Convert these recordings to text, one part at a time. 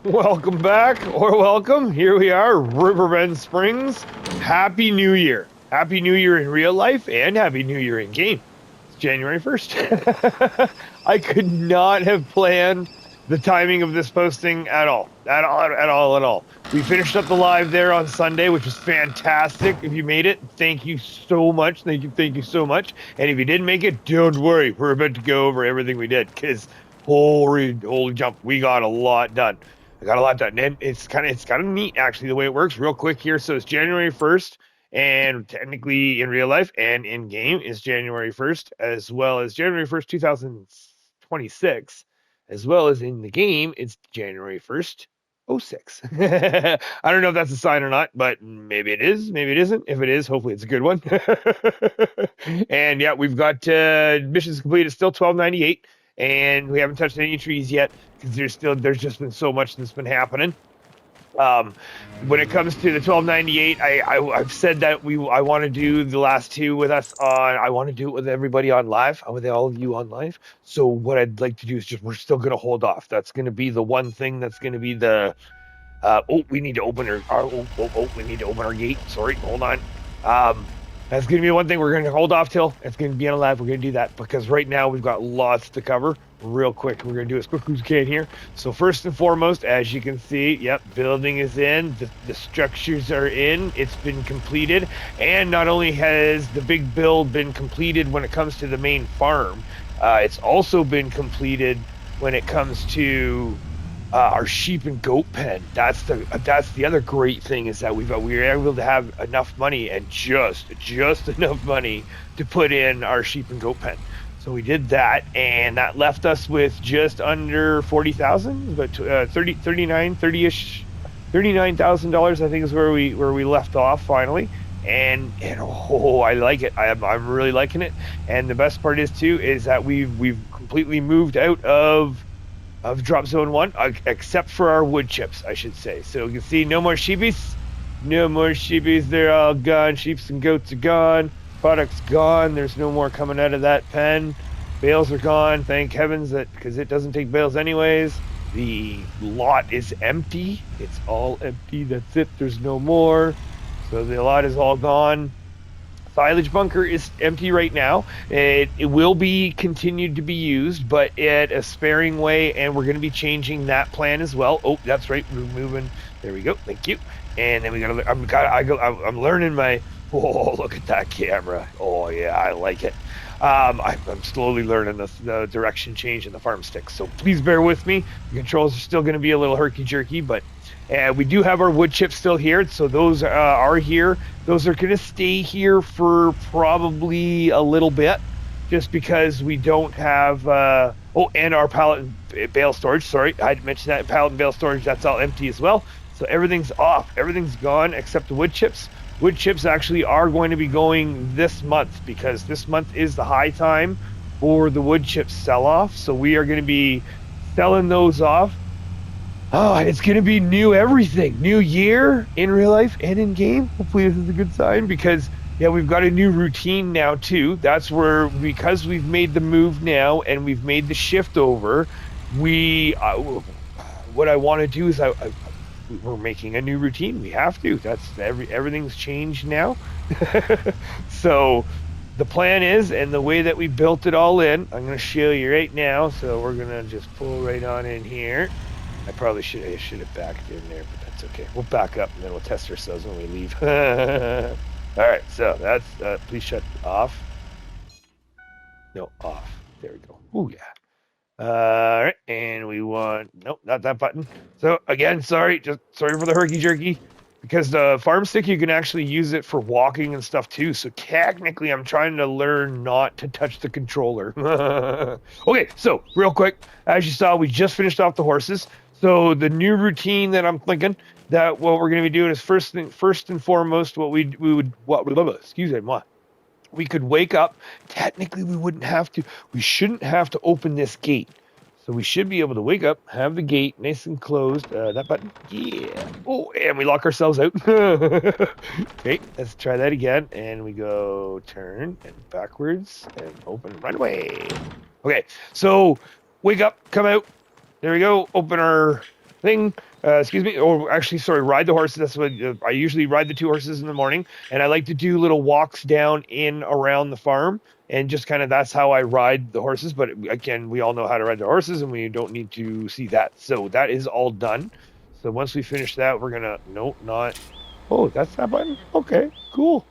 Welcome back, or welcome. Here we are, Riverbend Springs. Happy New Year. Happy New Year in real life and Happy New Year in game. It's January 1st. I could not have planned the timing of this posting at all. At all. We finished up the live there on Sunday, which was fantastic. If you made it, thank you so much. Thank you so much. And if you didn't make it, don't worry. We're about to go over everything we did because holy jump, we got a lot done. I got a lot done, and it's kind of neat actually the way it works. Real quick here, so it's January 1st, and technically in real life and in game is January 1st, as well as January 1st, 2026, as well as in the game it's January 1st, 06. I don't know if that's a sign or not, but maybe it is, maybe it isn't. If it is, hopefully it's a good one. And yeah, we've got missions completed, still 1298, and we haven't touched any trees yet because there's just been so much that's been happening. When it comes to the 1298, I've said that I want to do the last two with us on. I want to do it with everybody on live, with all of you on live. So what I'd like to do is we're still going to hold off. That's going to be the one thing that's going to be the. We need to open we need to open our gate. Sorry, hold on. That's going to be one thing we're going to hold off till. It's going to be on live. We're going to do that because right now we've got lots to cover. Real quick, we're going to do as quick as we can here. So first and foremost, as you can see, yep, building is in. The structures are in. It's been completed. And not only has the big build been completed when it comes to the main farm, it's also been completed when it comes to our sheep and goat pen. That's the other great thing is that we were able to have enough money and just enough money to put in our sheep and goat pen. So we did that, and that left us with just under 40,000, but 30-ish, $39,000 I think is where we left off finally. And I like it. I'm really liking it. And the best part is too is that we've completely moved out of drop zone 1, except for our wood chips, I should say. So you can see no more sheepies. They're all gone. Sheeps and goats are gone. Product's gone. There's no more coming out of that pen. Bales are gone. Thank heavens that, because it doesn't take bales anyways. The lot is empty. It's all empty. That's it. There's no more. So the lot is all gone. Silage bunker is empty right now. It will be continued to be used, but at a sparing way, and we're going to be changing that plan as well. Oh, that's right. We're moving. There we go. Thank you. And then we got to. I'm learning my. Oh, look at that camera. Oh yeah, I like it. I'm slowly learning the direction change in the farm stick. So please bear with me. The controls are still going to be a little herky-jerky, but we do have our wood chips still here. So those are here. Those are going to stay here for probably a little bit, just because we don't have... and our pallet and bale storage. Sorry, I had to mention that. Pallet and bale storage, that's all empty as well. So everything's off. Everything's gone except the wood chips. Wood chips actually are going to be going this month because this month is the high time for the wood chips sell-off. So we are going to be selling those off. Oh, it's going to be new everything. New year in real life and in game. Hopefully this is a good sign because, yeah, we've got a new routine now too. That's where, because we've made the move now and we've made the shift over, what I want to do is we're making a new routine. We have to. That's everything's changed now. So the plan is, and the way that we built it all in, I'm going to show you right now. So we're going to just pull right on in here. I probably should have backed in there, but that's okay. We'll back up and then we'll test ourselves when we leave. All right, so that's please shut off. No, off. There we go. Oh yeah. All right, and we want, nope, not that button. So again, sorry for the herky-jerky, because the farm stick, you can actually use it for walking and stuff too. So technically, I'm trying to learn not to touch the controller. Okay, so real quick, as you saw, we just finished off the horses. So the new routine that I'm thinking that what we're going to be doing is first and foremost, we could wake up. Technically, we shouldn't have to open this gate. So we should be able to wake up, have the gate nice and closed. That button, yeah. Oh, and we lock ourselves out. Okay, let's try that again. And we go turn and backwards and open right away. Okay, so wake up, come out. There we go. Open our thing. excuse me, or actually, sorry, ride the horses. That's what I usually ride the 2 horses in the morning, and I like to do little walks down in around the farm, and just kind of that's how I ride the horses. But again, we all know how to ride the horses, and we don't need to see that. So that is all done. So once we finish that, we're gonna no, not. Oh, that's that button. Okay, cool.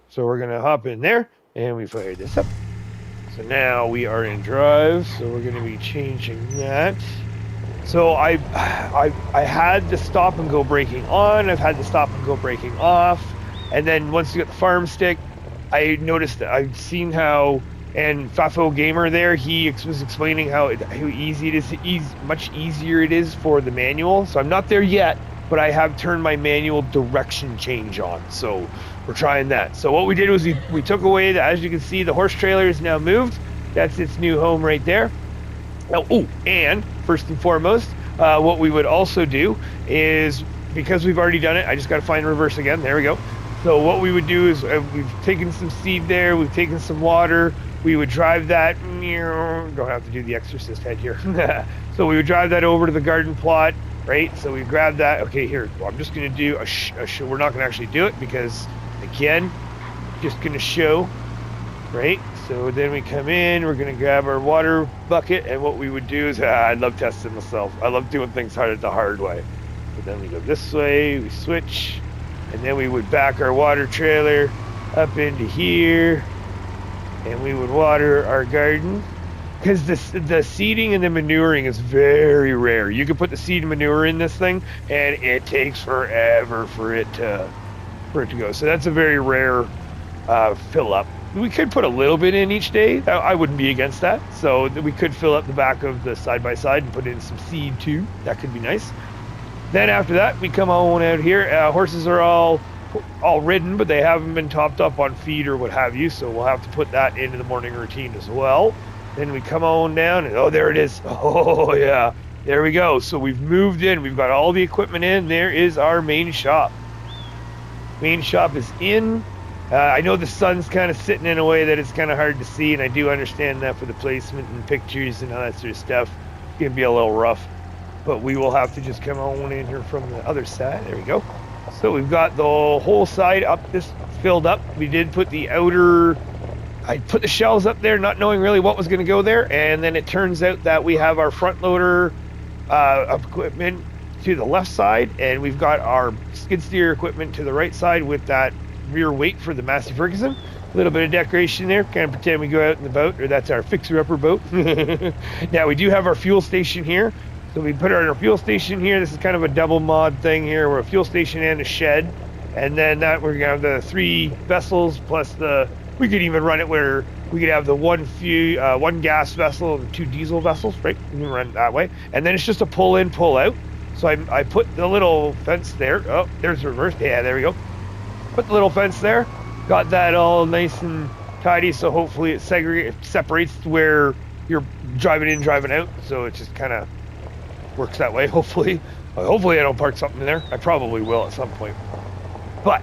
So we're gonna hop in there, and we fire this up. So now we are in drive. So we're gonna be changing that. So I had the stop and go braking on. I've had the stop and go braking off, and then once you get the farm stick, I noticed that I've seen how, and Fafo Gamer there, he was explaining how easy it is, much easier it is for the manual. So I'm not there yet, but I have turned my manual direction change on. So we're trying that. So what we did was we took away the, as you can see, the horse trailer is now moved. That's its new home right there. Now, oh, and first and foremost, what we would also do is, because we've already done it, I just got to find reverse again. There we go. So what we would do is we've taken some seed there, we've taken some water, we would drive that, don't have to do the exorcist head here. So we would drive that over to the garden plot, right? So we grab that. Okay, here, well, I'm just going to do we're not going to actually do it because, again, just going to show, right? So then we come in, we're going to grab our water bucket, and what we would do is, I love testing myself. I love doing things the hard way. So then we go this way, we switch, and then we would back our water trailer up into here, and we would water our garden. Because the seeding and the manuring is very rare. You can put the seed and manure in this thing, and it takes forever for it to go. So that's a very rare fill up. We could put a little bit in each day. I wouldn't be against that. So we could fill up the back of the side-by-side and put in some seed too. That could be nice. Then after that, we come on out here. Horses are all ridden, but they haven't been topped up on feed or what have you. So we'll have to put that into the morning routine as well. Then we come on down, and oh, there it is. Oh, yeah. There we go. So we've moved in. We've got all the equipment in. There is our main shop. Main shop is in. I know the sun's kind of sitting in a way that it's kind of hard to see, and I do understand that for the placement and pictures and all that sort of stuff. It's going to be a little rough, but we will have to just come on in here from the other side. There we go. So we've got the whole side up, this filled up. We did put the outer, I put the shelves up there not knowing really what was going to go there, and then it turns out that we have our front loader equipment to the left side, and we've got our skid steer equipment to the right side with that rear weight for the Massey Ferguson. A little bit of decoration there, kind of pretend we go out in the boat, or that's our fixer-upper boat. Now we do have our fuel station here, so we put our fuel station here. This is kind of a double mod thing here. We're a fuel station and a shed, and then that we're gonna have the 3 vessels plus we could even run it where we could have the one gas vessel and 2 diesel vessels, right? We can run it that way, and then it's just a pull in, pull out. So I put the little fence there. Oh, there's reverse. Yeah, there we go. Put the little fence there, got that all nice and tidy, so hopefully it separates where you're driving in, driving out, so it just kind of works that way, hopefully. Hopefully I don't park something in there. I probably will at some point. But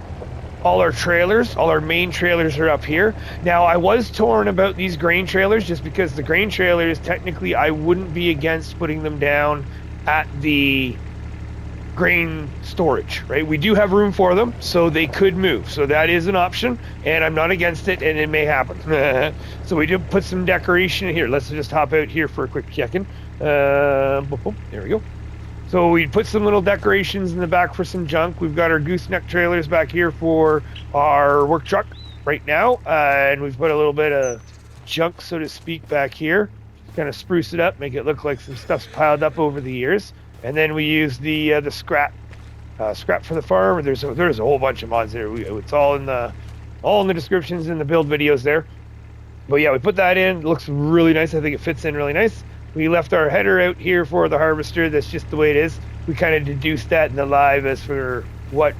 all our trailers, all our main trailers are up here. Now, I was torn about these grain trailers just because the grain trailers, technically, I wouldn't be against putting them down at the grain storage, right? We do have room for them, so they could move. So that is an option, and I'm not against it, and it may happen. So we did put some decoration here. Let's just hop out here for a quick check-in. There we go. So we put some little decorations in the back for some junk. We've got our gooseneck trailers back here for our work truck right now, and we've put a little bit of junk, so to speak, back here. Kind of spruce it up, make it look like some stuff's piled up over the years. And then we use the scrap for the farm. There's a whole bunch of mods there. It's all in the descriptions in the build videos there. But yeah, we put that in. It looks really nice. I think it fits in really nice. We left our header out here for the harvester. That's just the way it is. We kind of deduced that in the live as for what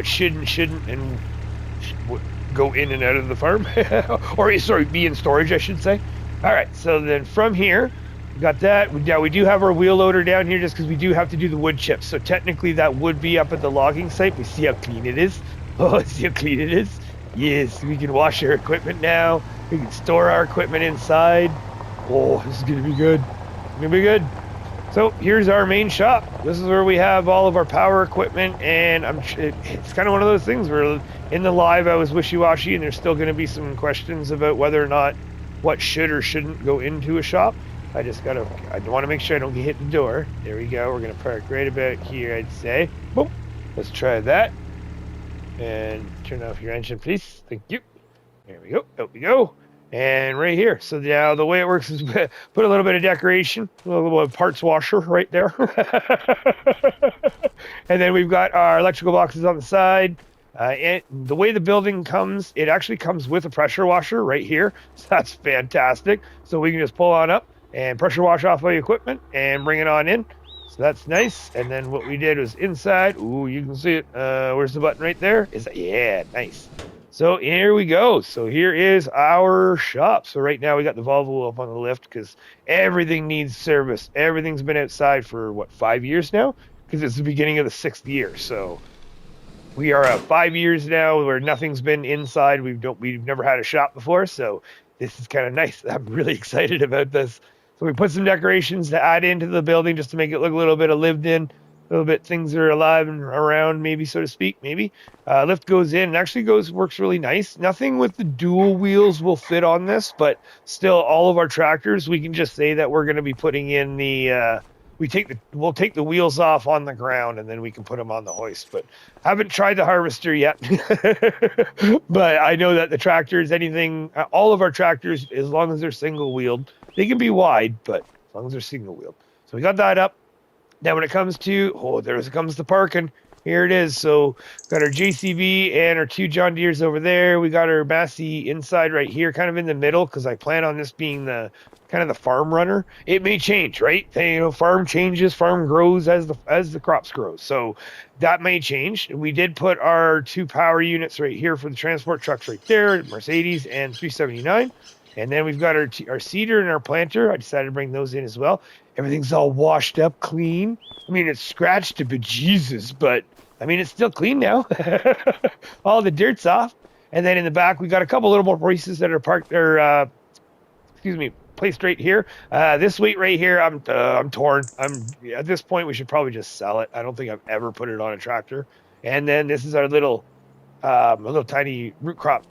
should and shouldn't and go in and out of the farm, or sorry, be in storage, I should say. All right. So then from here. Got that. Now we do have our wheel loader down here just because we do have to do the wood chips. So technically that would be up at the logging site. We see how clean it is. Oh, see how clean it is. Yes, we can wash our equipment now. We can store our equipment inside. Oh, this is going to be good. It's going to be good. So here's our main shop. This is where we have all of our power equipment, and it's kind of one of those things where in the live I was wishy-washy, and there's still going to be some questions about whether or not what should or shouldn't go into a shop. I want to make sure I don't get hit the door. There we go. We're going to park right about here, I'd say. Boom. Let's try that. And turn off your engine, please. Thank you. There we go. Out we go. And right here. So now the way it works is put a little bit of decoration, a little bit of parts washer right there. And then we've got our electrical boxes on the side. And the way the building comes, it actually comes with a pressure washer right here. So that's fantastic. So we can just pull on up and pressure wash off all the equipment and bring it on in. So that's nice. And then what we did was inside. Ooh, you can see it. Where's the button right there? Yeah, nice. So here we go. So here is our shop. So right now we got the Volvo up on the lift because everything needs service. Everything's been outside for, 5 years now? Because it's the beginning of the 6th year. So we are at 5 years now where nothing's been inside. We've never had a shop before. So this is kind of nice. I'm really excited about this. So we put some decorations to add into the building just to make it look a little bit of lived in. A little bit things are alive and around, maybe, so to speak, maybe. Lift goes in and actually works really nice. Nothing with the dual wheels will fit on this, but still all of our tractors, we can just say that we're going to be putting in we'll take the wheels off on the ground and then we can put them on the hoist. But haven't tried the harvester yet. But I know that the tractors, all of our tractors, as long as they're single wheeled, they can be wide, but as long as they're single wheeled. So we got that up. Now when it comes to, there comes the parking. Here it is. So got our JCB and our 2 John Deeres over there. We got our Massey inside right here, kind of in the middle, because I plan on this being the kind of the farm runner. It may change, right? Farm changes, farm grows as the crops grow. So that may change. We did put our 2 power units right here for the transport trucks right there, Mercedes and 379. And then we've got our seeder and our planter. I decided to bring those in as well. Everything's all washed up, clean. I mean, it's scratched to bejesus, but I mean, it's still clean now. All the dirt's off. And then in the back, we got a couple little more braces that are placed right here. This weight right here, I'm torn. At this point, we should probably just sell it. I don't think I've ever put it on a tractor. And then this is our little tiny root crop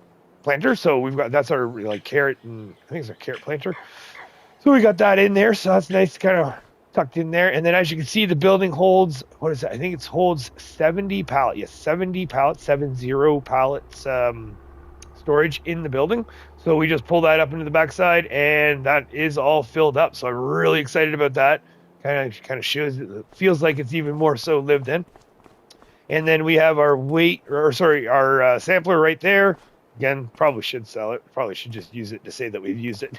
planter. So that's our carrot, and I think it's our carrot planter. So we got that in there, so that's nice, kind of tucked in there. And then as you can see, the building holds, what is that? I think it holds 70 pallets. Yes, 70 pallets, 70 pallets storage in the building. So we just pull that up into the backside, and that is all filled up. So I'm really excited about that. Kind of shows, it feels like it's even more so lived in. And then we have our our sampler right there. Again, probably should sell it. Probably should just use it to say that we've used it.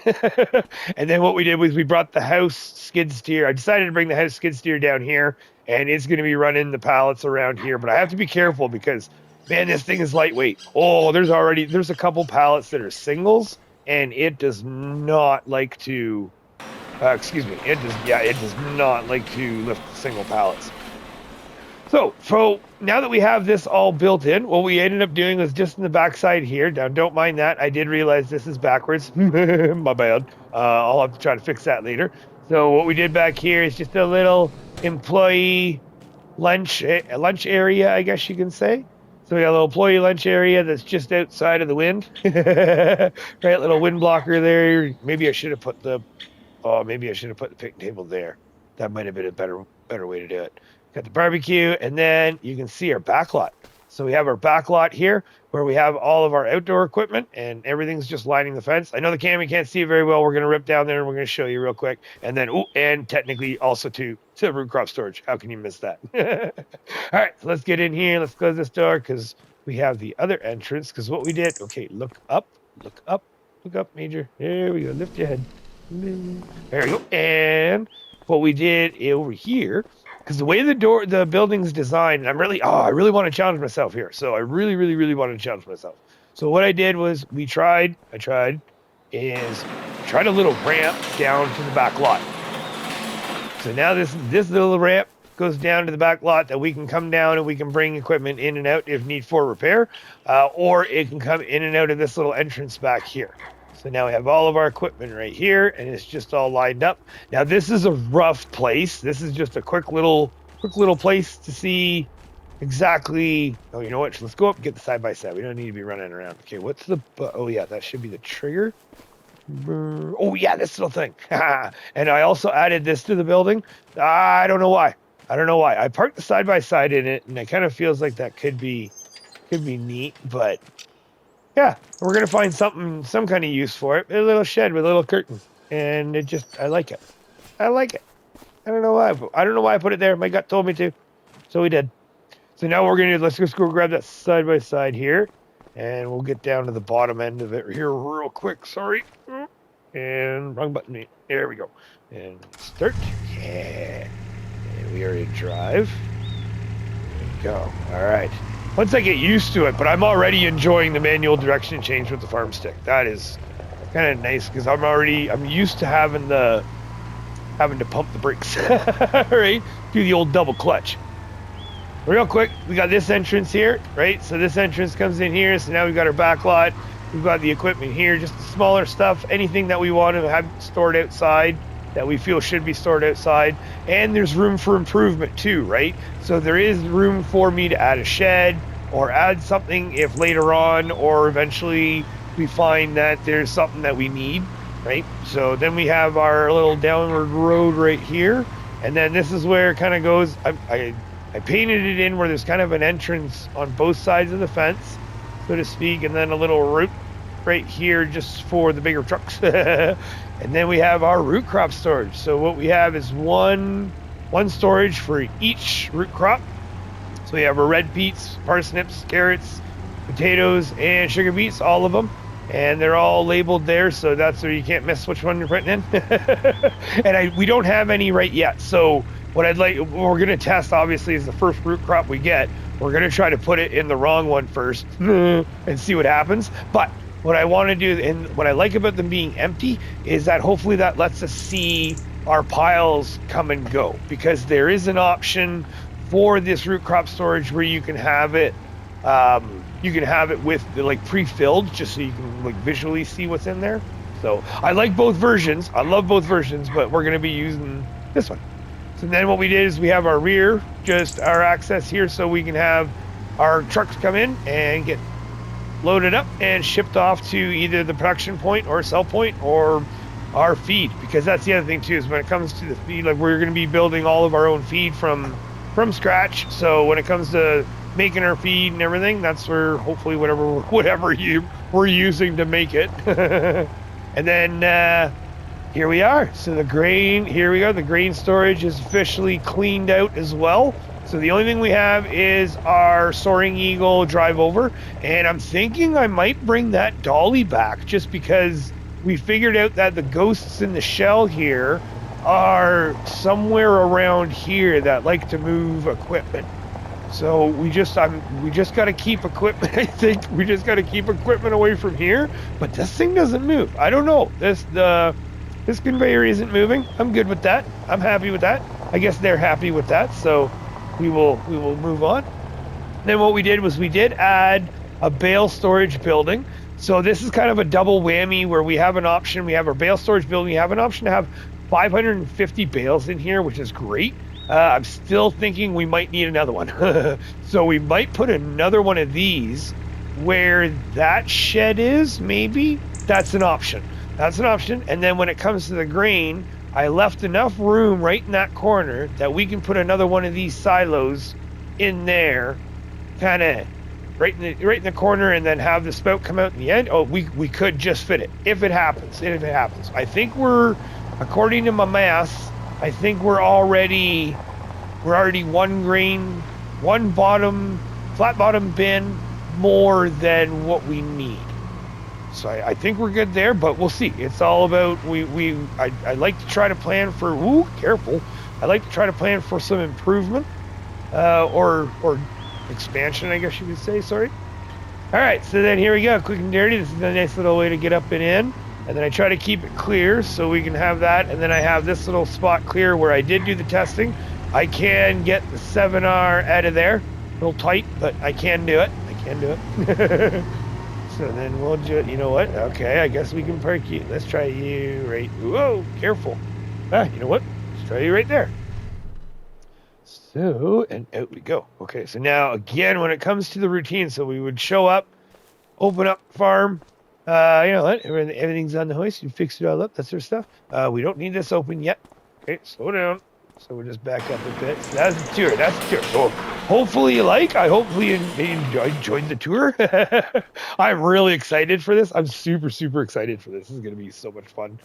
And then what we did was we brought the house skid steer. I decided to bring the house skid steer down here, and it's going to be running the pallets around here. But I have to be careful because, man, this thing is lightweight. Oh, there's a couple pallets that are singles, and it does not like to, it does not like to lift single pallets. So now that we have this all built in, what we ended up doing was just in the backside here. Now, don't mind that. I did realize this is backwards. My bad. I'll have to try to fix that later. So what we did back here is just a little employee lunch area, I guess you can say. So we got a little employee lunch area that's just outside of the wind. Right, little wind blocker there. Maybe I should have put the picnic table there. That might have been a better way to do it. Got the barbecue, and then you can see our back lot. So we have our back lot here where we have all of our outdoor equipment, and everything's just lining the fence. I know the camera can't see it very well. We're going to rip down there, and we're going to show you real quick. And then, and technically also to root crop storage. How can you miss that? All right, so let's get in here. Let's close this door because we have the other entrance. Because what we did, okay, look up, Major. There we go. Lift your head. There we go. And what we did over here, because the way the building's designed, and I really want to challenge myself here. So I really, really, really want to challenge myself. So what I did was I tried a little ramp down to the back lot. So now this little ramp goes down to the back lot that we can come down and we can bring equipment in and out if need for repair, or it can come in and out of this little entrance back here. So now we have all of our equipment right here, and it's just all lined up. Now this is a rough place. This is just a quick little place to see exactly. Oh, you know what? Let's go up and get the side-by-side. We don't need to be running around. Okay, what's the... Oh, yeah, that should be the trigger. Oh, yeah, this little thing. And I also added this to the building. I don't know why. I parked the side-by-side in it, and it kind of feels like that could be neat, but... Yeah, we're going to find some kind of use for it. A little shed with a little curtain. And I like it. I like it. I don't know why I put it there. My gut told me to. So we did. So now let's just go grab that side by side here. And we'll get down to the bottom end of it here real quick. Sorry. And wrong button. There we go. And start. Yeah. And we are in drive. There we go. All right. Once I get used to it, but I'm already enjoying the manual direction change with the farm stick. That is kind of nice because I'm used to having to pump the brakes, right? Do the old double clutch. Real quick, we got this entrance here, right? So this entrance comes in here. So now we've got our back lot. We've got the equipment here, just the smaller stuff, anything that we want to have stored outside that we feel should be stored outside. And there's room for improvement too, right? So there is room for me to add a shed or add something if later on or eventually we find that there's something that we need, right? So then we have our little downward road right here. And then this is where it kind of goes. I painted it in where there's kind of an entrance on both sides of the fence, so to speak, and then a little route right here just for the bigger trucks. And then we have our root crop storage. So what we have is one storage for each root crop. So we have our red beets, parsnips, carrots, potatoes, and sugar beets, all of them. And they're all labeled there, so that's where you can't miss which one you're putting in. And we don't have any right yet. So what we're going to test, obviously, is the first root crop we get. We're going to try to put it in the wrong one first and see what happens. But what I want to do, and what I like about them being empty, is that hopefully that lets us see our piles come and go, because there is an option for this root crop storage where you can have it with like pre-filled, just so you can like visually see what's in there. So I like both versions. I love both versions, but we're going to be using this one. So then what we did is we have our rear, just our access here, so we can have our trucks come in and get loaded up and shipped off to either the production point or sell point or our feed, because that's the other thing too, is when it comes to the feed, like we're going to be building all of our own feed from scratch. So when it comes to making our feed and everything, that's where hopefully whatever we're using to make it. And then here we are. So the grain storage is officially cleaned out as well. So the only thing we have is our Soaring Eagle drive over, and I'm thinking I might bring that dolly back, just because we figured out that the ghosts in the shell here are somewhere around here that like to move equipment. So we just got to keep equipment. I think we just got to keep equipment away from here. But this thing doesn't move. I don't know. This conveyor isn't moving. I'm good with that. I'm happy with that. I guess they're happy with that. So we will move on. Then what we did was we did add a bale storage building. So this is kind of a double whammy where we have an option. We have our bale storage building. We have an option to have 550 bales in here, which is great. I'm still thinking we might need another one. So we might put another one of these where that shed is, maybe. That's an option. And then when it comes to the grain, I left enough room right in that corner that we can put another one of these silos in there, kind of right in the corner, and then have the spout come out in the end. Oh, we could just fit it if it happens. I think according to my math, I think we're already one flat bottom bin more than what we need. So I think we're good there, but we'll see. It's all about I like to try to plan for I like to try to plan for some improvement or expansion, I guess you could say. Sorry. All right, so then here we go, quick and dirty. This is a nice little way to get up and in. And then I try to keep it clear so we can have that. And then I have this little spot clear where I did do the testing. I can get the 7R out of there. A little tight, but I can do it. So then we'll just, you know what? Okay, I guess we can park you. Let's try you right. Whoa, careful. You know what? Let's try you right there. So, and out we go. Okay, so now again, when it comes to the routine, so we would show up, open up farm. You know what? Everything's on the hoist. You fix it all up, that sort of stuff. We don't need this open yet. Okay, slow down. So we'll just back up a bit. So that's the tour. That's the tour. So hopefully you like. I hopefully you enjoyed the tour. I'm really excited for this. I'm super, super excited for this. This is going to be so much fun.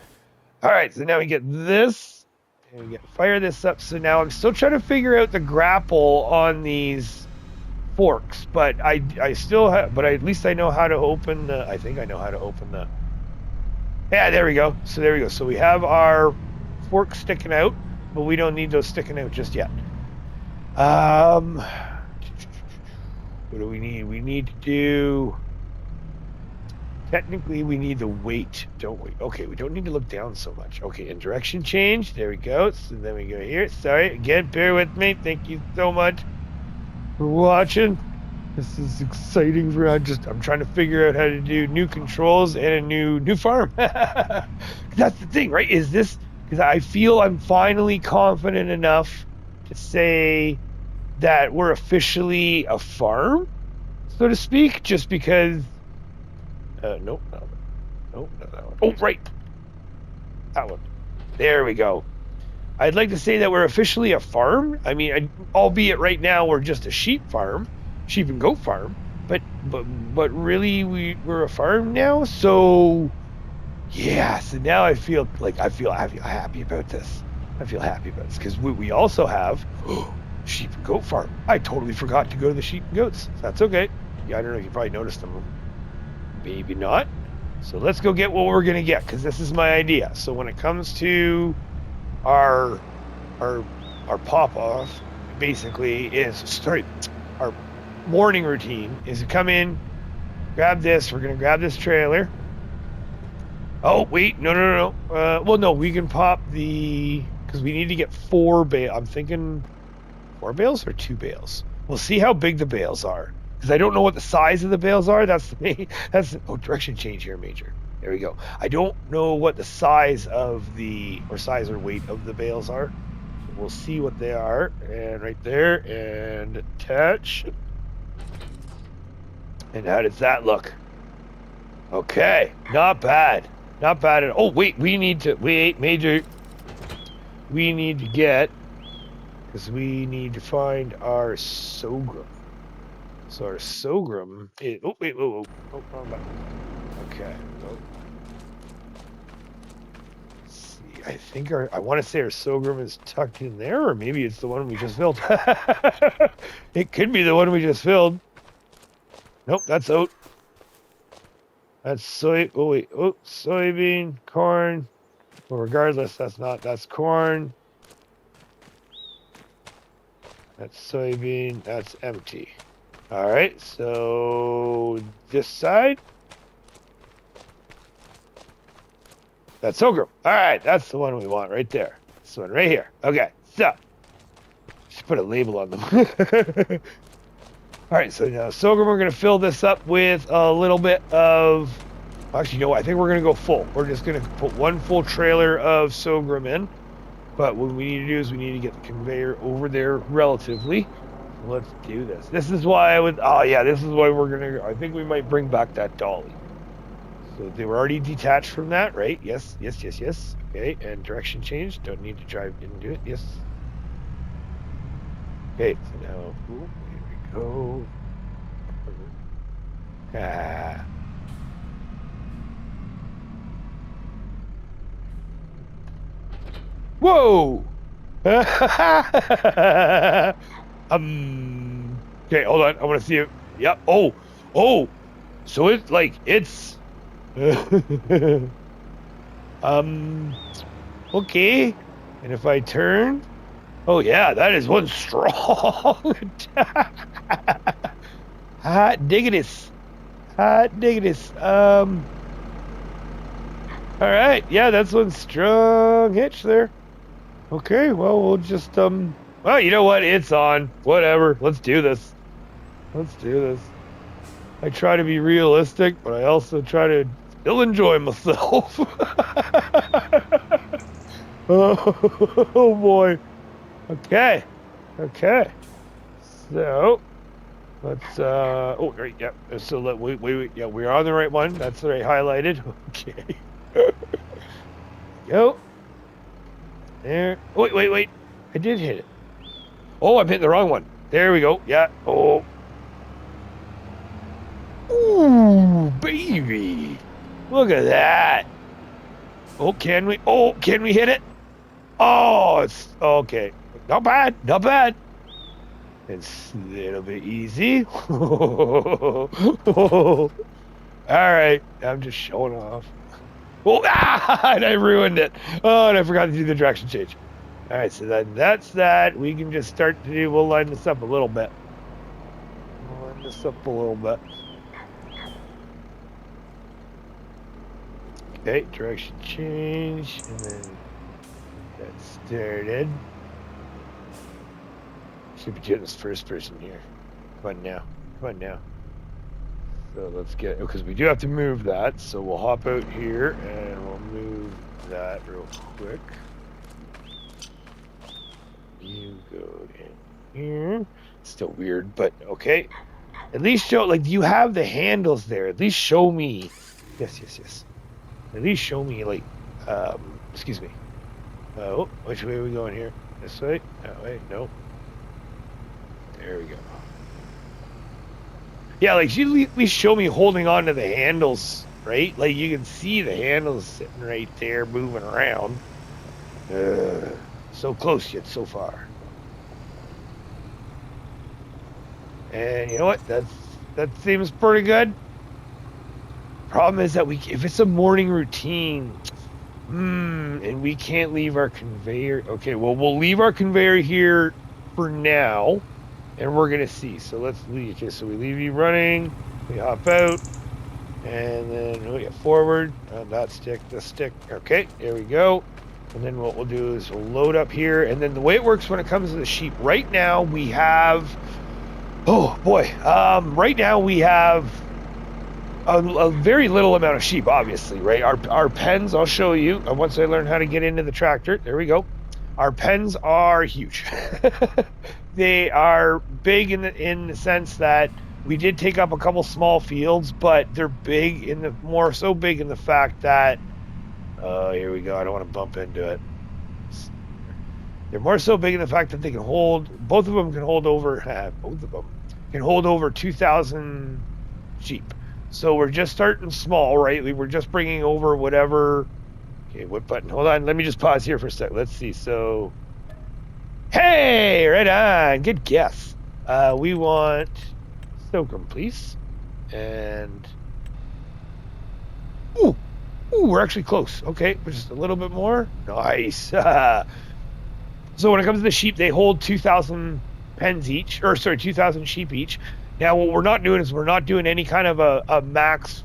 All right, so now we get this. And we fire this up. So now I'm still trying to figure out the grapple on these forks, but I still have, but at least I know how to open the, I think I know how to open the, yeah, there we go. So there we go. So we have our forks sticking out, but we don't need those sticking out just yet. What do we need? We need to do, technically we need the weight, don't we? Okay, we don't need to look down so much. Okay, and direction change, there we go. So then we go here. Sorry, again, bear with me. Thank you so much for watching. This is exciting. I'm trying to figure out how to do new controls and a new farm. That's the thing, right? Is this, because I feel I'm finally confident enough to say that we're officially a farm, so to speak, just because nope, not that one. Oh, right, that one. There we go. I'd like to say that we're officially a farm. I mean, albeit right now we're just a sheep farm, sheep and goat farm, but really we're a farm now. So yeah, so now I feel happy about this. I feel happy about this because we also have sheep and goat farm. I totally forgot to go to the sheep and goats. That's okay. Yeah, I don't know. You probably noticed them. Maybe not. So let's go get what we're gonna get, because this is my idea. So when it comes to our pop off, basically our morning routine is to come in, grab this. We're gonna grab this trailer. Oh wait, no. Well, no, we can pop because we need to get 4 bales. I'm thinking 4 bales or 2 bales. We'll see how big the bales are, because I don't know what the size of the bales are. That's direction change here, Major. There we go. I don't know what the size of size or weight of the bales are. We'll see what they are. And right there, and attach. And how does that look? Okay, not bad. Not bad at all. Oh, wait, Major. We need to get, because we need to find our sorghum. So our sorghum is, wrong button. Okay. Let's see. I think I want to say our sorghum is tucked in there, or maybe it's the one we just filled. It could be the one we just filled. Nope, that's oat. That's soybean, corn. Well, regardless, that's corn. That's soybean, that's empty. All right, so this side, that's sorghum. All right, that's the one we want right there. This one right here. Okay, so just put a label on them. All right, so now sorghum, we're gonna fill this up with a little bit of, actually, no, I think we're gonna go full. We're just gonna put 1 full trailer of sorghum in. But what we need to do is we need to get the conveyor over there relatively. So let's do this. This is why this is why we're gonna, I think we might bring back that dolly. So they were already detached from that, right? Yes. Okay, and direction change. Don't need to drive into it. Yes. Okay, so now, here we go. Whoa! Okay, hold on. I want to see it. Yep. Oh. So it's like it's. Okay. And if I turn, oh yeah, that is one strong. Hot diggitus. All right. Yeah, that's one strong hitch there. Okay, well, we'll just, well, you know what? It's on. Whatever. Let's do this. I try to be realistic, but I also try to still enjoy myself. Oh boy. Okay. Okay. So let's oh right, yeah. So wait, yeah, we're on the right one. That's right, highlighted. Okay. Go. There. Oh, wait. I did hit it. Oh, I'm hitting the wrong one. There we go. Yeah. Oh. Ooh, baby. Look at that. Oh, can we? Oh, can we hit it? Oh, it's okay. Not bad. Not bad. It's a little bit easy. All right. I'm just showing off. Oh, and I ruined it. Oh, and I forgot to do the direction change. All right, so that's that. We can just start to do, we'll line this up a little bit. Okay, direction change, and then that started. Should be doing this first person here. Come on now. So let's get, because we do have to move that, so we'll hop out here and we'll move that real quick. You go in here. Still weird, but okay. At least show, like, you have the handles there. At least show me. Yes. At least show me, like, excuse me. Oh, which way are we going here? This way? That way? No. There we go. Yeah, like, you at least show me holding on to the handles, right? Like, you can see the handles sitting right there moving around. So close yet so far. And you know what? That seems pretty good. Problem is that if it's a morning routine, and we can't leave our conveyor. Okay, well, we'll leave our conveyor here for now, and we're gonna see. So let's leave. Okay, so we leave you running. We hop out, and then we get forward. That stick, this stick. Okay, there we go. And then what we'll do is we'll load up here, and then the way it works when it comes to the sheep. Right now we have. Oh boy. Right now we have a very little amount of sheep, obviously, right? Our pens, I'll show you. Once I learn how to get into the tractor, there we go. Our pens are huge. They are big in the sense that we did take up a couple small fields, but they're big more so big in the fact that, here we go. I don't want to bump into it. They're more so big in the fact that they can hold, both of them can hold over 2,000 sheep. So we're just starting small, right? We're just bringing over whatever. Okay, what button? Hold on. Let me just pause here for a sec. Let's see. So, hey, right on. Good guess. We want Stokem, please. And, ooh, we're actually close. Okay, just a little bit more. Nice. So when it comes to the sheep, they hold 2,000 pens each, or sorry, 2,000 sheep each. Now, what we're not doing is we're not doing any kind of a max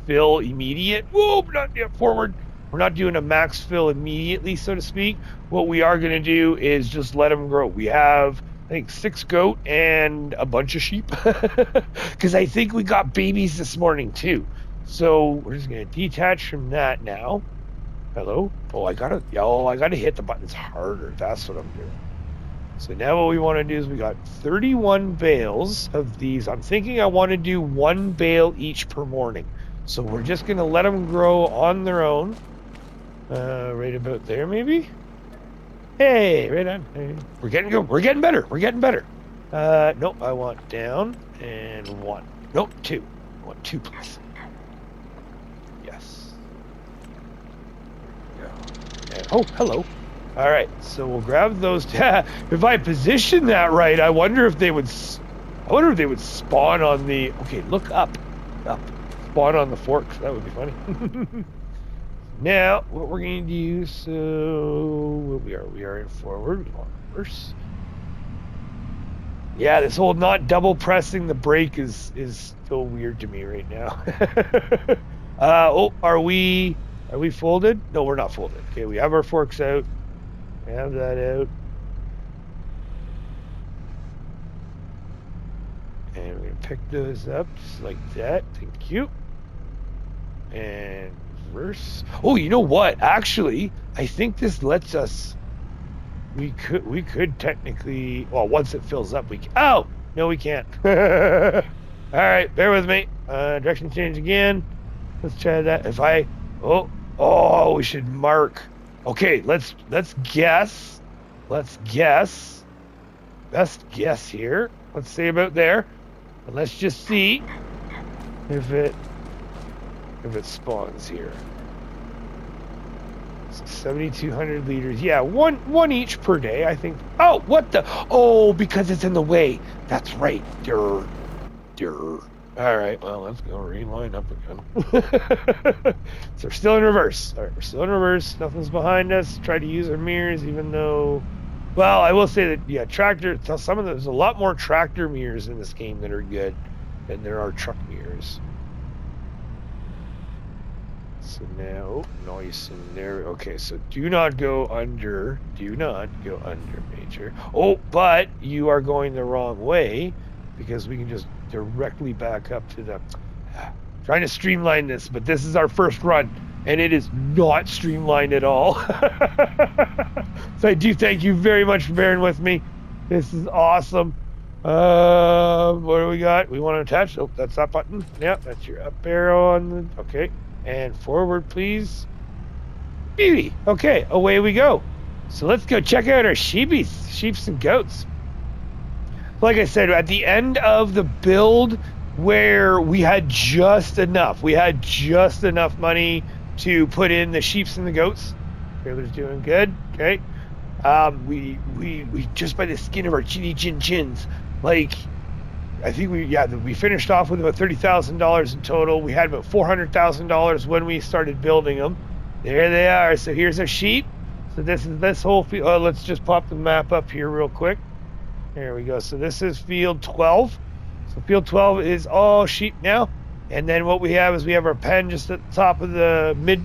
fill immediate. Whoa, not yet forward. We're not doing a max fill immediately, so to speak. What we are going to do is just let them grow. We have, I think, 6 goat and a bunch of sheep. Because I think we got babies this morning, too. So we're just going to detach from that now. Hello? Oh, I gotta hit the buttons harder. That's what I'm doing. So now what we want to do is we got 31 bales of these. I'm thinking I want to do 1 bale each per morning. So we're just going to let them grow on their own. Right about there, maybe? Hey, right on. Hey. We're getting good. We're getting better. Nope, I want down and 1. Nope, 2. I want 2, please. Yes. And, oh, hello. All right, so we'll grab those. If I position that right, I wonder if they would spawn on the. Okay, look up. Spawn on the forks. That would be funny. Now, what we're going to do? So we are in forward. We want reverse. Yeah, this whole not double pressing the brake is still weird to me right now. Oh, are we folded? No, we're not folded. Okay, we have our forks out. We have that out. And we're gonna pick those up just like that. Thank you. And reverse. Oh, you know what? Actually, I think this lets us. We could technically. Well, once it fills up, we can. Oh no, we can't. All right, bear with me. Direction change again. Let's try that. If I. Oh, we should mark. Okay, let's guess. Let's guess. Best guess here. Let's say about there. And let's just see if it spawns here. So 7,200 liters. Yeah, one each per day, I think. Oh, what the? Oh, because it's in the way. That's right. Durr. All right, well, let's go reline up again. So we're still in reverse. All right, we're still in reverse. Nothing's behind us. Try to use our mirrors, even though... Well, I will say that, yeah, there's a lot more tractor mirrors in this game that are good than there are truck mirrors. So now, nice and there. Okay, so do not go under. Do not go under, Major. Oh, but you are going the wrong way because we can just directly back up to the... Trying to streamline this, but this is our first run, and it is not streamlined at all. So I do thank you very much for bearing with me. This is awesome. What do we got? We want to attach. Oh, that's that button. Yep, that's your up arrow on the... Okay, and forward, please. Beauty. Okay, away we go. So let's go check out our sheeps and goats. Like I said, at the end of the build, where we had just enough money to put in the sheeps and the goats. Trailer's doing good. Okay. We just by the skin of our chins, like, I think we finished off with about $30,000 in total. We had about $400,000 when we started building them. There they are. So here's our sheep. So this is this whole field. Oh, let's just pop the map up here real quick. There we go. So this is field 12. So field 12 is all sheep now. And then what we have is we have our pen just at the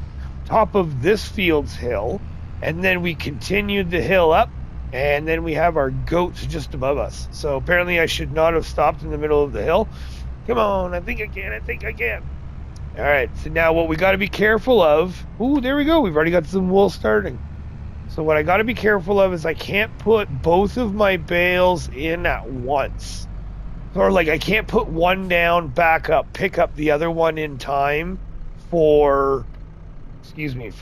top of this field's hill. And then we continued the hill up. And then we have our goats just above us. So apparently I should not have stopped in the middle of the hill. Come on, I think I can. All right, so now what we got to be careful of... Ooh, there we go. We've already got some wool starting. So what I got to be careful of is I can't put both of my bales in at once. Or like I can't put one down, back up, pick up the other one in time for the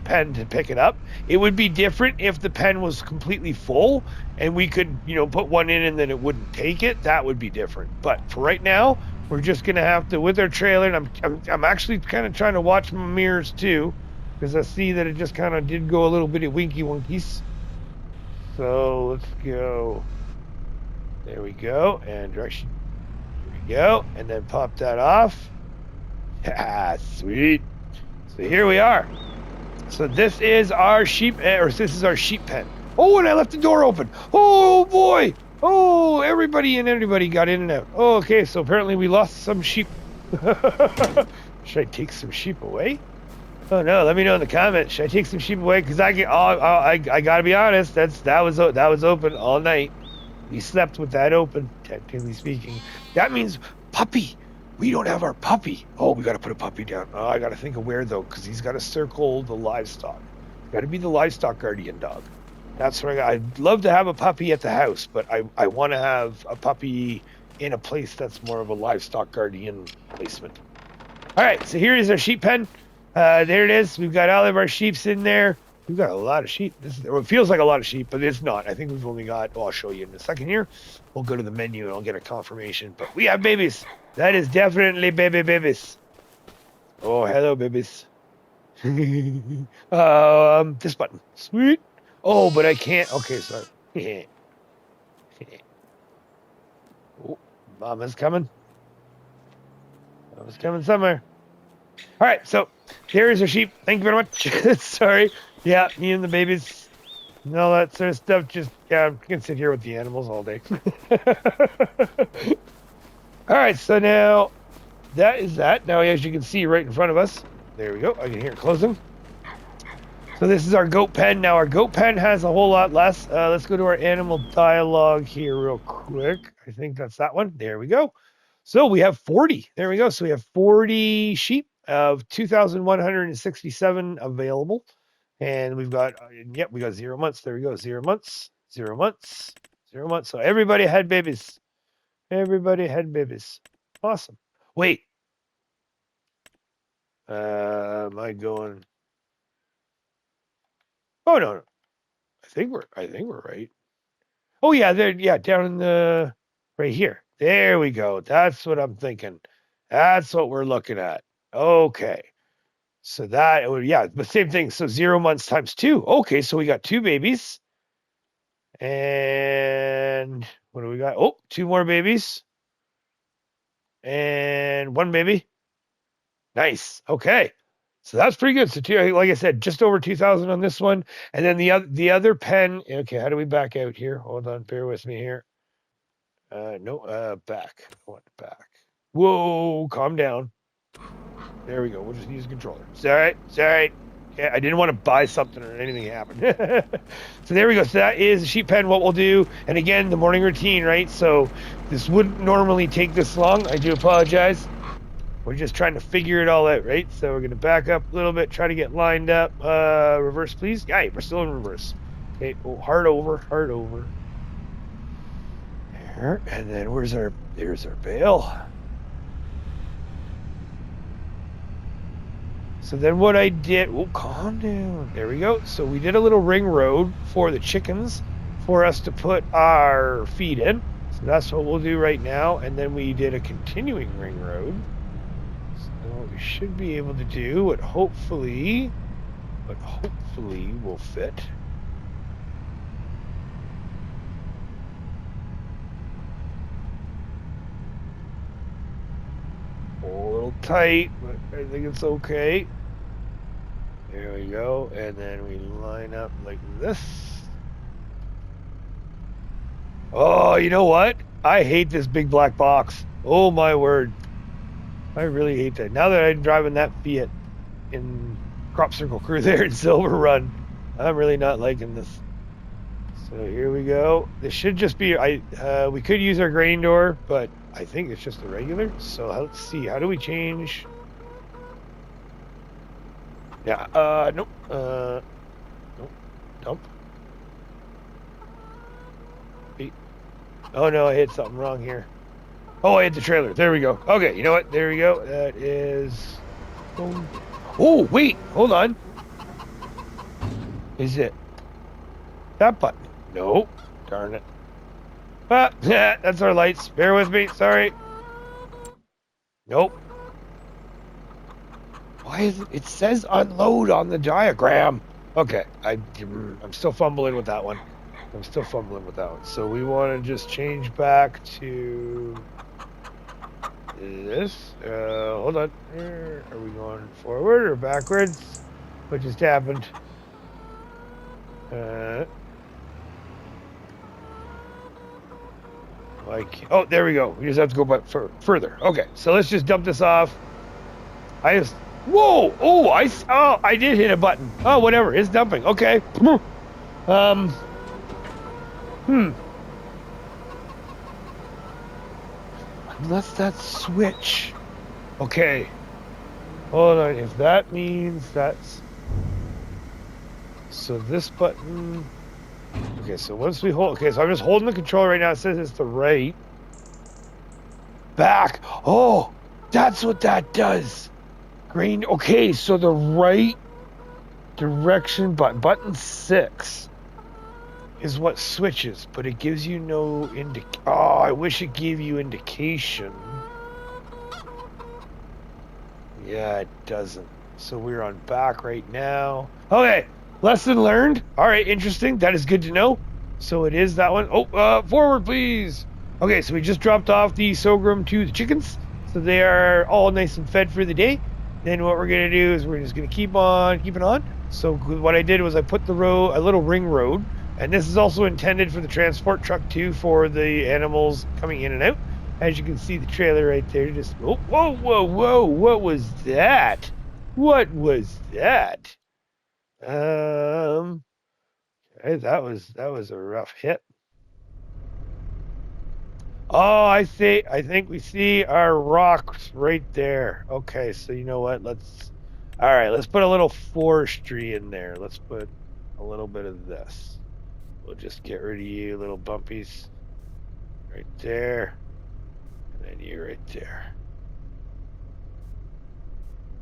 pen to pick it up. It would be different if the pen was completely full and we could, put one in and then it wouldn't take it. That would be different. But for right now, we're just gonna have to with our trailer. And I'm actually kind of trying to watch my mirrors too, because I see that it just kind of did go a little bit of winky wonkies. So let's go. There we go, and direction. Here we go, and then pop that off. Ah, sweet. So here we are. So this is our sheep, this is our sheep pen. Oh, and I left the door open. Oh boy. Oh, everybody got in and out. Oh, okay, so apparently we lost some sheep. Should I take some sheep away? Oh no, let me know in the comments. Should I take some sheep away? Because I gotta be honest, that was open all night. We slept with that open, technically speaking. That means puppy. We don't have our puppy. Oh, we gotta put a puppy down. Oh, I gotta think of where though, because he's gotta circle the livestock. Gotta be the livestock guardian dog. That's what I'd love to have a puppy at the house, but I want to have a puppy in a place that's more of a livestock guardian placement. All right, so here is our sheep pen. There it is. We've got all of our sheeps in there. We've got a lot of sheep. It feels like a lot of sheep, but it's not. I think we've only got, I'll show you in a second here. We'll go to the menu and I'll get a confirmation. But we have babies. That is definitely babies. Oh, hello, babies. This button. Sweet. Oh, but I can't. Okay, sorry. Oh, Mama's coming. Mama's coming somewhere. All right, so here is our sheep. Thank you very much. Sorry. Yeah, me and the babies and all that sort of stuff. Just, I can sit here with the animals all day. All right, so now that is that. Now, as you can see right in front of us, there we go. I can hear it closing. So this is our goat pen. Now our goat pen has a whole lot less. Let's go to our animal dialogue here real quick. I think that's that one. There we go. So we have 40. There we go. So we have 40 sheep of 2,167 available. And we've got, yep, we got 0 months. There we go. 0 months, 0 months, 0 months. So everybody had babies. Everybody had babies. Awesome. Wait. Am I going? Oh no. I think we're right. Oh yeah, there, yeah, down in the right here. There we go. That's what I'm thinking. That's what we're looking at. Okay. So that would, yeah, the same thing. So 0 months times 2. Okay, so we got 2 babies. And what do we got? Oh, 2 more babies. And 1 baby. Nice. Okay. So that's pretty good. So like I said, just over 2,000 on this one. And then the other pen. Okay, how do we back out here? Hold on, bear with me here. No, back. I want back. Whoa, calm down. There we go. We'll just use the controller. It's all right. It's all right. Yeah, I didn't want to buy something or anything happen. So there we go. So that is a sheep pen. What we'll do, and again, the morning routine, right? So this wouldn't normally take this long. I do apologize. We're just trying to figure it all out, right? So we're going to back up a little bit, try to get lined up. Reverse, please. Yeah, we're still in reverse. Okay, oh, hard over, hard over. There, and then there's our bale. So then what I did, oh, calm down. There we go. So we did a little ring road for the chickens for us to put our feed in. So that's what we'll do right now. And then we did a continuing ring road. So what we should be able to do, what hopefully will fit. A little tight, but I think it's okay. There we go, and then we line up like this. Oh, you know what? I hate this big black box. Oh my word. I really hate that. Now that I'm driving that Fiat in Crop Circle Crew there in Silver Run, I'm really not liking this. So here we go. This should just be, we could use our grain door, but I think it's just the regular. So let's see, how do we change? Yeah, nope, nope, dump. Wait. Oh no, I hit something wrong here. Oh, I hit the trailer. There we go. Okay, you know what? There we go. That is, oh, wait, hold on. Is it that button? No, darn it. Ah, yeah, that's our lights. Bear with me, sorry. Nope. Why is it? It says unload on the diagram. Okay, I'm still fumbling with that one. So we want to just change back to this. Hold on. Are we going forward or backwards? What just happened? Like, oh, there we go. We just have to go back further. Okay, so let's just dump this off. Whoa! Oh, I did hit a button. Oh, whatever. It's dumping. Okay. Unless that switch. Okay. Hold on. If that means that's. So this button. Okay, so once we hold. Okay, so I'm just holding the controller right now. It says it's the right. Back. Oh, that's what that does. Green. Okay, so the right direction button 6 is what switches, but it gives you no Oh, I wish it gave you indication. Yeah, it doesn't. So we're on back right now. Okay, lesson learned. All right, interesting. That is good to know. So it is that one. Oh, forward, please. Okay, so we just dropped off the sorghum to the chickens. So they are all nice and fed for the day. Then what we're going to do is we're just going to keep on keeping on. So what I did was I put a little ring road, and this is also intended for the transport truck too, for the animals coming in and out. As you can see, the trailer right there just, oh, whoa, what was that? What was that? Okay, that was a rough hit. Oh, I see. I think we see our rocks right there. Okay, so you know what? All right, let's put a little forestry in there. Let's put a little bit of this. We'll just get rid of you little bumpies right there. And then you right there.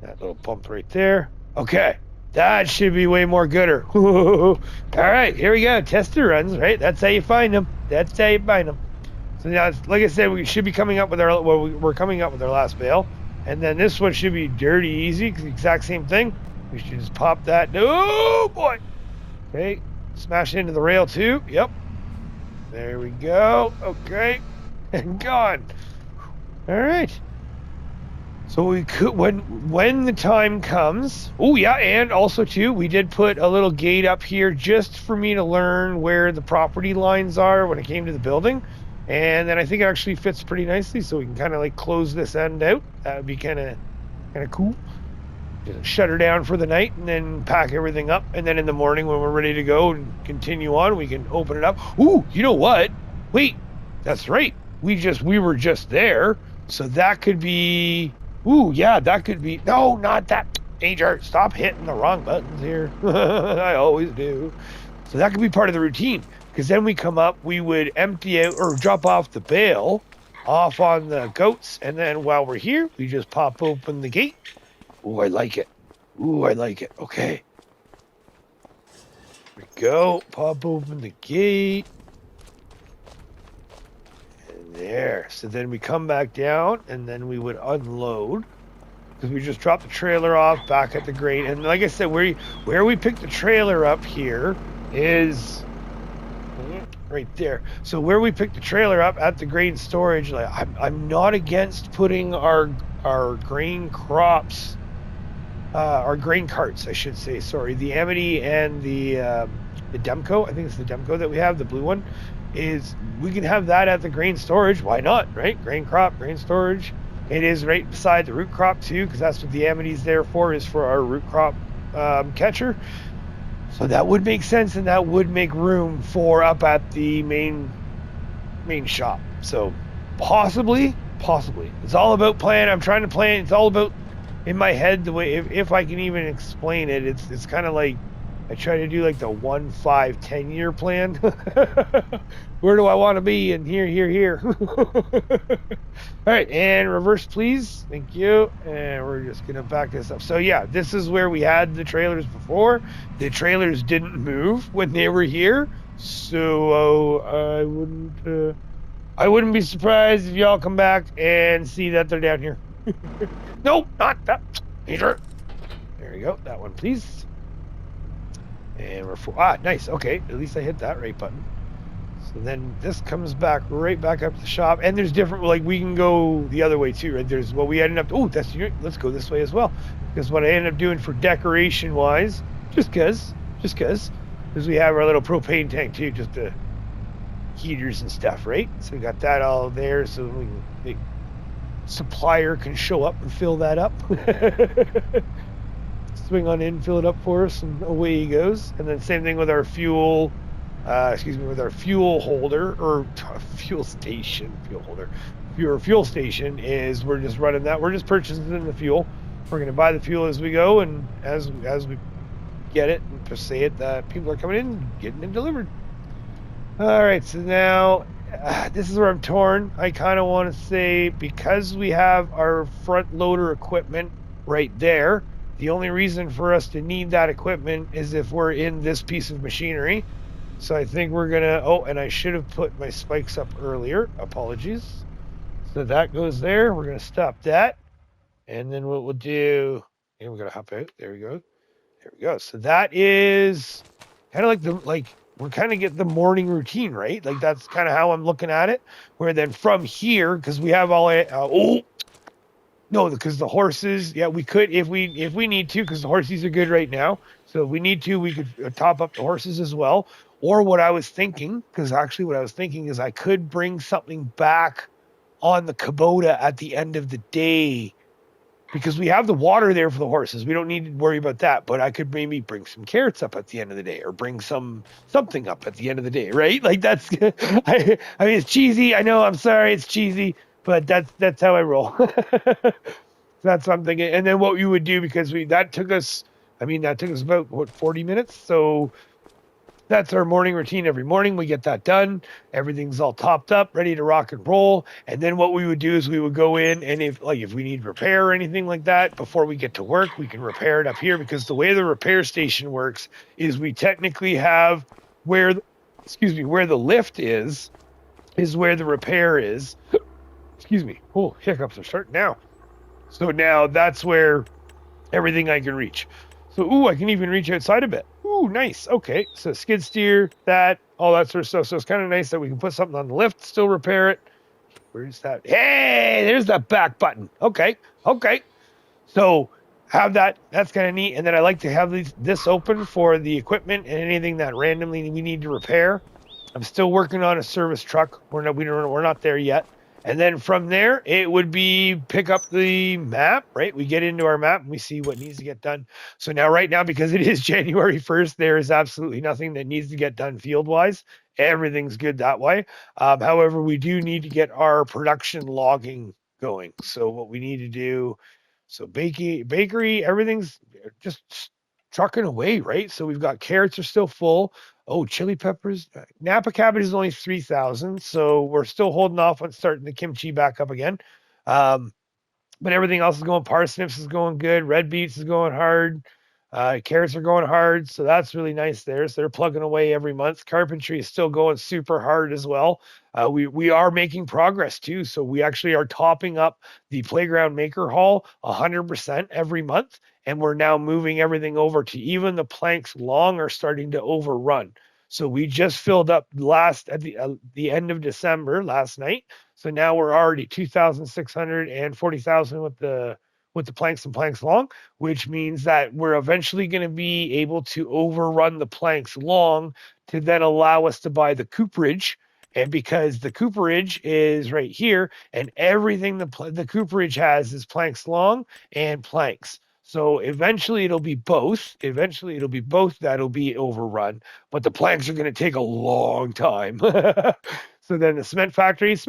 That little bump right there. Okay. That should be way more gooder. All right, here we go. Tester runs, right? That's how you find them. That's how you find them. So now, like I said, we should be coming up with we're coming up with our last bale. And then this one should be dirty easy, because the exact same thing. We should just pop that. Oh, boy. Okay. Smash into the rail, too. Yep. There we go. Okay. And gone. All right. So we could, when the time comes. Oh yeah, and also too, we did put a little gate up here just for me to learn where the property lines are when it came to the building, and then I think it actually fits pretty nicely. So we can kind of like close this end out. That would be kind of cool. Just shut her down for the night and then pack everything up, and then in the morning when we're ready to go and continue on, we can open it up. Ooh, you know what? Wait, that's right. We were just there, so that could be. Ooh, yeah, that could be. No, not that. Danger. Stop hitting the wrong buttons here. I always do. So that could be part of the routine, because then we come up, we would empty out or drop off the bale off on the goats, and then while we're here, we just pop open the gate. Ooh, I like it. Ooh, I like it. Okay. Here we go. Pop open the gate. There. So then we come back down, and then we would unload, because we just dropped the trailer off back at the grain. And like I said, where we picked the trailer up here is right there. So where we picked the trailer up at the grain storage, like I'm not against putting our grain crops, our grain carts, I should say. Sorry, the Amity and the Demco. I think it's the Demco that we have, the blue one. Is we can have that at the grain storage. Why not, right? Grain crop, grain storage. It is right beside the root crop too, because that's what the Amity's there for, is for our root crop catcher. So that would make sense, and that would make room for up at the main shop. So possibly. It's all about plan. I'm trying to plan. It's all about in my head the way, if I can even explain it. It's kind of like I try to do like the 1, 5, 10 year plan. Where do I want to be? And here. All right, and reverse, please. Thank you. And we're just gonna back this up. So yeah, this is where we had the trailers before. The trailers didn't move when they were here, so I wouldn't be surprised if y'all come back and see that they're down here. Nope, not that. There we go. That one, please. And we're nice. Okay, at least I hit that right button. So then this comes back right back up to the shop, and there's different. Like we can go the other way too, right? There's what we ended up. Oh, let's go this way as well. Because what I ended up doing for decoration wise, just cause, we have our little propane tank too, just the heaters and stuff, right? So we got that all there, so the supplier can show up and fill that up. Swing on in, fill it up for us, and away he goes. And then same thing with our fuel, with our fuel holder, or fuel station is we're just running that. We're just purchasing the fuel. We're going to buy the fuel as we go, and as we get it and per se it, that people are coming in, getting it delivered. All right, so now this is where I'm torn. I kind of want to say, because we have our front loader equipment right there, the only reason for us to need that equipment is if we're in this piece of machinery. So I think we're gonna, and I should have put my spikes up earlier, apologies. So that goes there. We're gonna stop that, and then what we'll do, and we're gonna hop out. There we go. So that is kind of like we're kind of getting the morning routine, right? Like that's kind of how I'm looking at it. Where then from here, because we have all no, because the horses, yeah, we could if we need to, because the horses are good right now. So if we need to, we could top up the horses as well. Or what I was thinking, because actually what I was thinking is I could bring something back on the Kubota at the end of the day because we have the water there for the horses. We don't need to worry about that. But I could maybe bring some carrots up at the end of the day, or bring something up at the end of the day, right? Like that's I mean it's cheesy. I know, I'm sorry, it's cheesy, but that's how I roll. That's something. And then what you would do, because that took us, I mean, that took us about what, 40 minutes. So that's our morning routine. Every morning we get that done. Everything's all topped up, ready to rock and roll. And then what we would do is we would go in, and if we need repair or anything like that before we get to work, we can repair it up here, because the way the repair station works is we technically have where the lift is where the repair is. Excuse me. Oh, hiccups are starting now. So now that's where everything I can reach. So, I can even reach outside a bit. Nice. Okay. So skid steer, all that sort of stuff. So it's kind of nice that we can put something on the lift, still repair it. Where's that? Hey, there's that back button. Okay. So have that. That's kind of neat. And then I like to have this open for the equipment and anything that randomly we need to repair. I'm still working on a service truck. We're not there yet. And then from there, it would be pick up the map, right? We get into our map and we see what needs to get done. So now, right now, because it is January 1st, there is absolutely nothing that needs to get done field-wise. Everything's good that way. However, we do need to get our production logging going. So what we need to do, bakery, everything's just trucking away, right? So we've got carrots are still full. Oh, chili peppers. Napa cabbage is only 3,000, so we're still holding off on starting the kimchi back up again. But everything else is going. Parsnips is going good. Red beets is going hard. Carrots are going hard, so that's really nice there. So they're plugging away every month. Carpentry is still going super hard as well. We are making progress too. So we actually are topping up the playground maker hall 100% every month, and we're now moving everything over to even the planks long are starting to overrun. So we just filled up at the end of December last night. So now we're already 2,600 and 40,000 with the planks and planks long, which means that we're eventually going to be able to overrun the planks long to then allow us to buy the cooperage. And because the cooperage is right here, and everything the cooperage has is planks long and planks. So eventually it'll be both. That'll be overrun, but the planks are going to take a long time. So then the cement factory, it's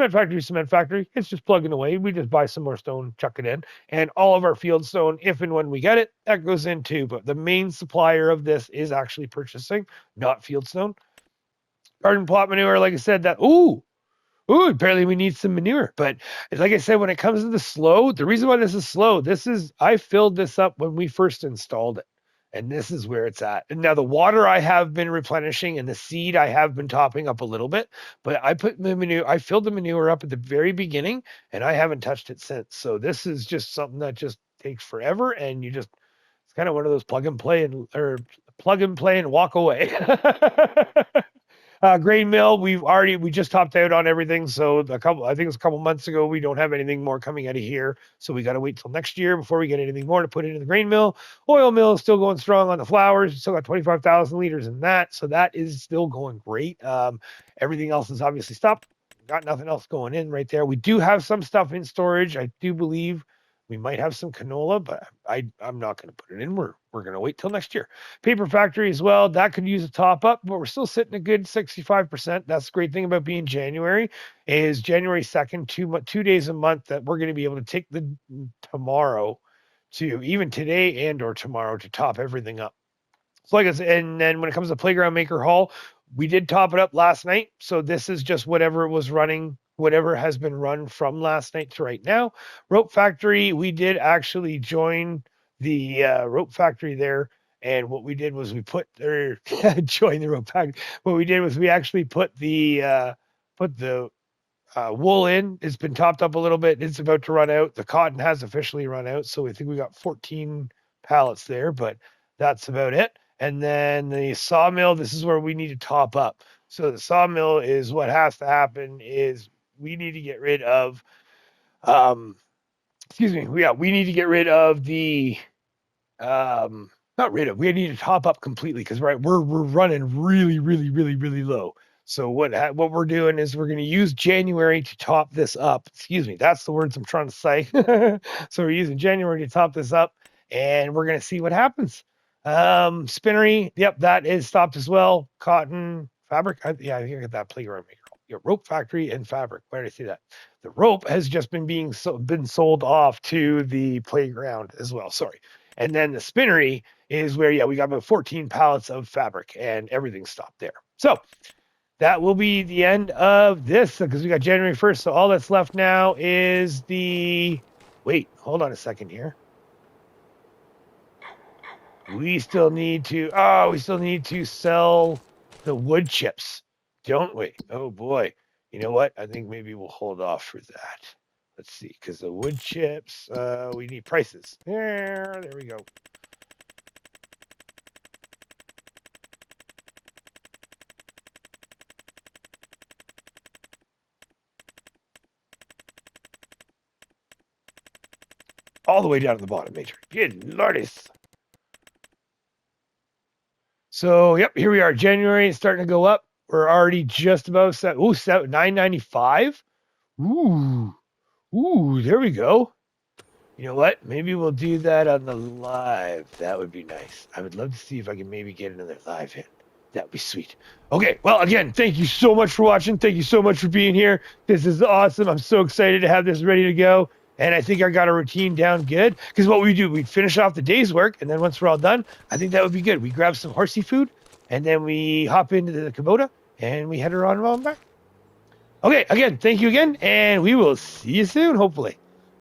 just plugging away. We just buy some more stone, chuck it in, and all of our field stone, if and when we get it, that goes in too. But the main supplier of this is actually purchasing, not field stone. Garden plot manure, like I said, apparently we need some manure. But like I said, when it comes to the reason why this is slow, I filled this up when we first installed it. And this is where it's at. And now the water I have been replenishing, and the seed I have been topping up a little bit, but I filled the manure up at the very beginning, and I haven't touched it since. So this is just something that just takes forever, and it's kind of one of those plug and play and walk away. Grain mill, we just topped out on everything. So I think it's a couple months ago, we don't have anything more coming out of here. So we got to wait till next year before we get anything more to put into the grain mill. Oil mill is still going strong on the flours. Still got 25,000 liters in that. So that is still going great. Everything else is obviously stopped. Got nothing else going in right there. We do have some stuff in storage. I do believe we might have some canola, but I'm not going to put it in. We're going to wait till next year. Paper factory as well. That could use a top up, but we're still sitting a good 65%. That's the great thing about being January is January 2nd, 2 days a month that we're going to be able to take the tomorrow to even today and or tomorrow to top everything up. So like I said, and then when it comes to Playground Maker Hall, we did top it up last night. So this is just whatever was running, whatever has been run from last night to right now. Rope Factory, we did actually join the Rope Factory there. And what we did was we join the Rope Factory. What we did was we actually put the wool in. It's been topped up a little bit. It's about to run out. The cotton has officially run out. So I think we got 14 pallets there, but that's about it. And then the sawmill, this is where we need to top up. So the sawmill is what has to happen is we need to get rid of, we need to get rid of the, not rid of, we need to top up completely because we're running really, really, really, really low. So what we're doing is we're going to use January to top this up. Excuse me, that's the words I'm trying to say. So we're using January to top this up, and we're going to see what happens. Spinnery, yep, that is stopped as well. Cotton, fabric, yeah, I think I got that playground maker. Yeah, rope factory and fabric. Where did I see that? The rope has just been sold off to the playground as well. Sorry. And then the spinnery is where, yeah, we got about 14 pallets of fabric and everything stopped there. So that will be the end of this because we got January 1st. So all that's left now is wait, hold on a second here. We still need to sell the wood chips, don't we? Oh boy. You know what? I think maybe we'll hold off for that. Let's see, because the wood chips, we need prices. There we go. All the way down to the bottom, Major. Good lordis. So, yep, here we are. January is starting to go up. We're already just above $9.95. Ooh, there we go. You know what? Maybe we'll do that on the live. That would be nice. I would love to see if I can maybe get another live hit. That would be sweet. Okay, well, again, thank you so much for watching. Thank you so much for being here. This is awesome. I'm so excited to have this ready to go. And I think I got a routine down good. Because what we do, we finish off the day's work. And then once we're all done, I think that would be good. We grab some horsey food. And then we hop into the Kubota. And we head around and back. Okay, again, thank you again. And we will see you soon, hopefully.